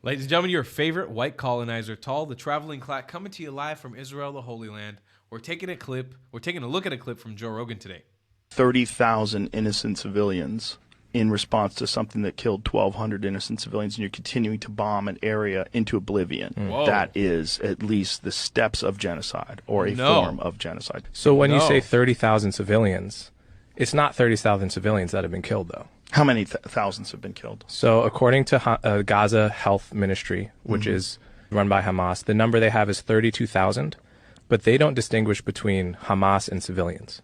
Ladies and gentlemen, your favorite white colonizer, Tall, the traveling clack, coming to you live from Israel, the Holy Land. We're taking a look at a clip from Joe Rogan today. 30,000 innocent civilians in response to something that killed 1,200 innocent civilians, and you're continuing to bomb an area into oblivion. Whoa. That is at least the steps of genocide, or a form of genocide. So when you say 30,000 civilians, it's not 30,000 civilians that have been killed, though. How many thousands have been killed? So according to Gaza Health Ministry, which is run by Hamas, the number they have is 32,000, but they don't distinguish between Hamas and civilians.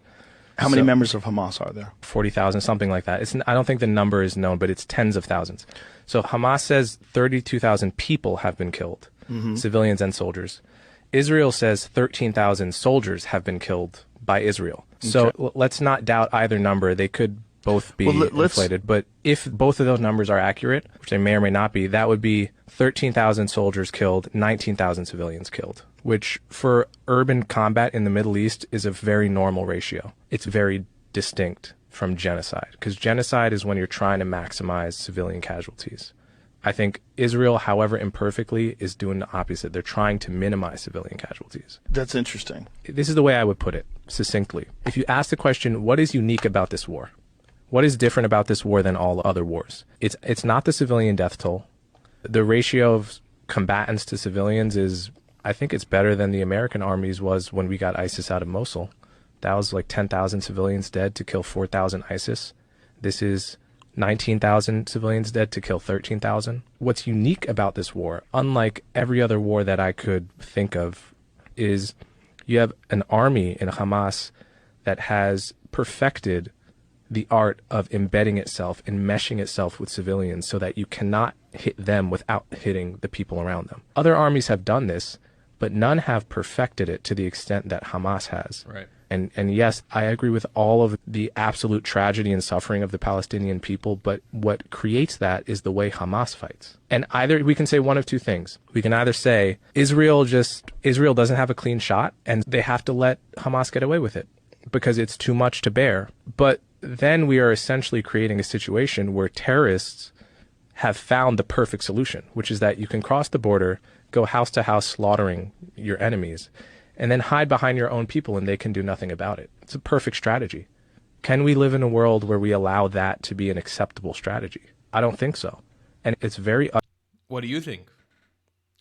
How many members of Hamas are there? 40,000, something like that. I don't think the number is known, but it's tens of thousands. So Hamas says 32,000 people have been killed, civilians and soldiers. Israel says 13,000 soldiers have been killed by Israel. So let's not doubt either number. They could both be inflated. But if both of those numbers are accurate, which they may or may not be, that would be 13,000 soldiers killed, 19,000 civilians killed, which for urban combat in the Middle East is a very normal ratio. It's very distinct from genocide, because genocide is when you're trying to maximize civilian casualties. I think Israel, however imperfectly, is doing the opposite. They're trying to minimize civilian casualties. That's interesting. This is the way I would put it, succinctly. If you ask the question, what is unique about this war? What is different about this war than all other wars? It's not the civilian death toll. The ratio of combatants to civilians is, I think it's better than the American armies was when we got ISIS out of Mosul. That was like 10,000 civilians dead to kill 4,000 ISIS. This is 19,000 civilians dead to kill 13,000. What's unique about this war, unlike every other war that I could think of, is you have an army in Hamas that has perfected the art of embedding itself and meshing itself with civilians so that you cannot hit them without hitting the people around them. Other armies have done this, but none have perfected it to the extent that Hamas has. Right. And yes, I agree with all of the absolute tragedy and suffering of the Palestinian people, but what creates that is the way Hamas fights. And either we can say one of two things. We can either say Israel doesn't have a clean shot and they have to let Hamas get away with it because it's too much to bear. But then we are essentially creating a situation where terrorists have found the perfect solution, which is that you can cross the border, go house to house slaughtering your enemies, and then hide behind your own people and they can do nothing about it. It's a perfect strategy. Can we live in a world where we allow that to be an acceptable strategy? I don't think so. And it's very... What do you think?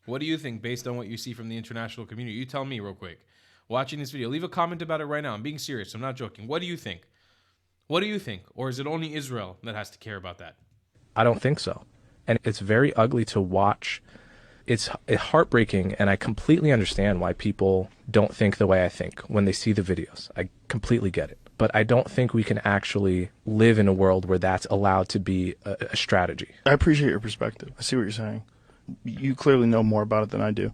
What do you think based on what you see from the international community? You tell me real quick. Watching this video, leave a comment about it right now. I'm being serious. I'm not joking. What do you think? What do you think? Or is it only Israel that has to care about that? I don't think so. And it's very ugly to watch. It's heartbreaking, and I completely understand why people don't think the way I think when they see the videos. I completely get it. But I don't think we can actually live in a world where that's allowed to be a strategy. I appreciate your perspective. I see what you're saying. You clearly know more about it than I do.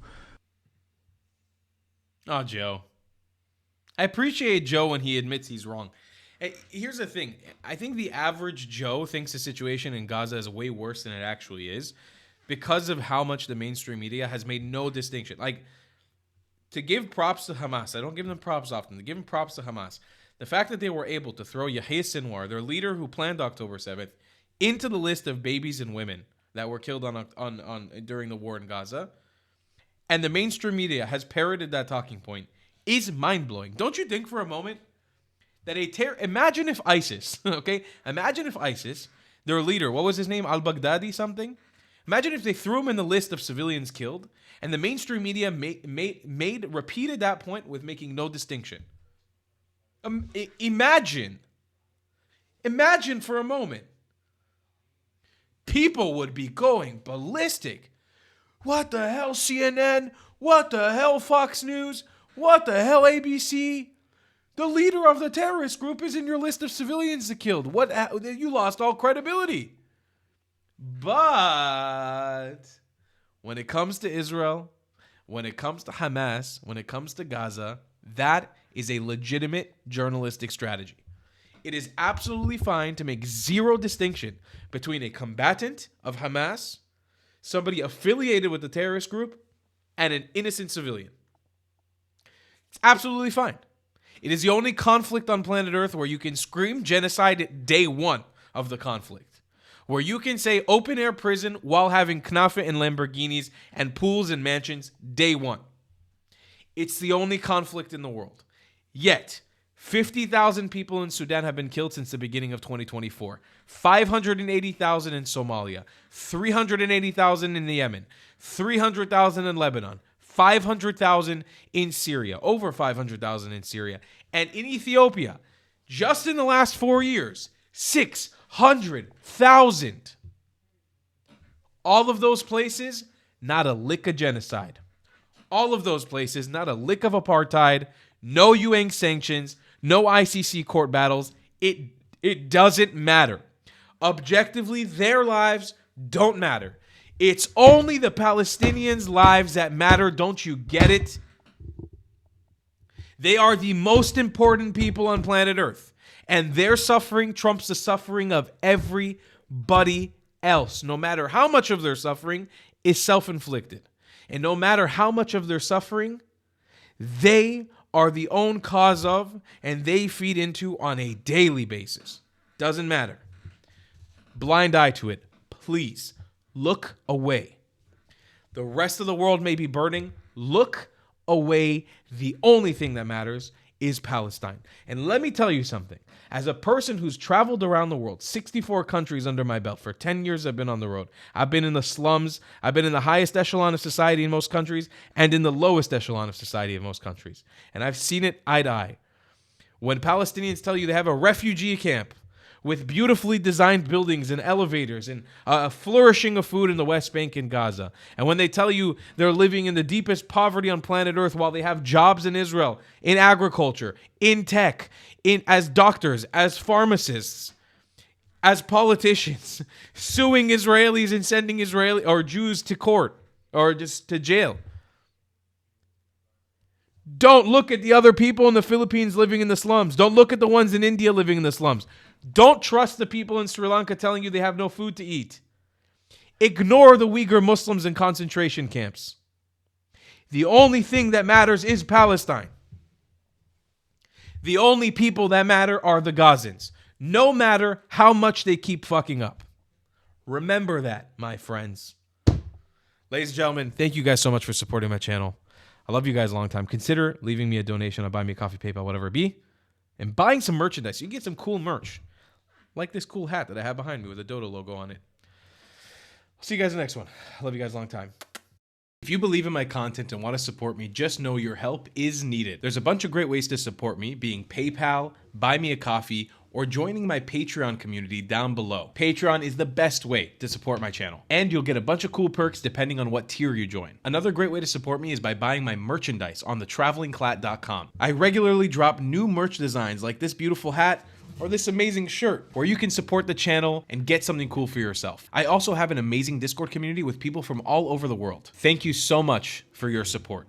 Oh, Joe. I appreciate Joe when he admits he's wrong. Hey, here's the thing. I think the average Joe thinks the situation in Gaza is way worse than it actually is because of how much the mainstream media has made no distinction. Like, to give props to Hamas, I don't give them props often. To give them props to Hamas, the fact that they were able to throw Yahya Sinwar, their leader who planned October 7th, into the list of babies and women that were killed on during the war in Gaza, and the mainstream media has parroted that talking point, is mind-blowing. Don't you think for a moment that imagine if ISIS, okay? Imagine if ISIS, their leader, what was his name? Al-Baghdadi something? Imagine if they threw him in the list of civilians killed, and the mainstream media repeated that point with making no distinction. Imagine for a moment. People would be going ballistic. What the hell, CNN? What the hell, Fox News? What the hell, ABC? The leader of the terrorist group is in your list of civilians killed. What? You lost all credibility. But when it comes to Israel, when it comes to Hamas, when it comes to Gaza, that is a legitimate journalistic strategy. It is absolutely fine to make zero distinction between a combatant of Hamas, somebody affiliated with the terrorist group, and an innocent civilian. It's absolutely fine. It is the only conflict on planet Earth where you can scream genocide day one of the conflict. where you can say open air prison while having Knafe and Lamborghinis and pools and mansions day one. It's the only conflict in the world. Yet, 50,000 people in Sudan have been killed since the beginning of 2024. 580,000 in Somalia, 380,000 in Yemen, 300,000 in Lebanon, 500,000 in Syria, over 500,000 in Syria. And in Ethiopia, just in the last 4 years, 600,000. All of those places, not a lick of genocide. All of those places, not a lick of apartheid, no UN sanctions, no ICC court battles. It doesn't matter. Objectively, their lives don't matter. It's only the Palestinians' lives that matter. Don't you get it? They are the most important people on planet Earth. And their suffering trumps the suffering of everybody else. No matter how much of their suffering is self-inflicted. And no matter how much of their suffering they are the own cause of and they feed into on a daily basis. Doesn't matter. Blind eye to it. Please look away. The rest of the world may be burning. Look away. The only thing that matters is Palestine. And let me tell you something. As a person who's traveled around the world, 64 countries under my belt, for 10 years I've been on the road. I've been in the slums, I've been in the highest echelon of society in most countries, and in the lowest echelon of society in most countries. And I've seen it eye to eye. When Palestinians tell you they have a refugee camp with beautifully designed buildings and elevators and a flourishing of food in the West Bank and Gaza. And when they tell you they're living in the deepest poverty on planet Earth while they have jobs in Israel, in agriculture, in tech, as doctors, as pharmacists, as politicians, suing Israelis and sending Israeli or Jews to court or just to jail. Don't look at the other people in the Philippines living in the slums. Don't look at the ones in India living in the slums. Don't trust the people in Sri Lanka telling you they have no food to eat. Ignore the Uyghur Muslims in concentration camps. The only thing that matters is Palestine. The only people that matter are the Gazans, no matter how much they keep fucking up. Remember that, my friends. Ladies and gentlemen, thank you guys so much for supporting my channel. I love you guys a long time. Consider leaving me a donation on Buy Me a Coffee, PayPal, whatever it be, and buying some merchandise. You can get some cool merch, like this cool hat that I have behind me with a Dodo logo on it. I'll see you guys in the next one. I love you guys a long time. If you believe in my content and want to support me, just know your help is needed. There's a bunch of great ways to support me, being PayPal, Buy Me a Coffee, or joining my Patreon community down below. Patreon is the best way to support my channel, and you'll get a bunch of cool perks depending on what tier you join. Another great way to support me is by buying my merchandise on thetravelingclat.com. I regularly drop new merch designs like this beautiful hat or this amazing shirt, where you can support the channel and get something cool for yourself. I also have an amazing Discord community with people from all over the world. Thank you so much for your support.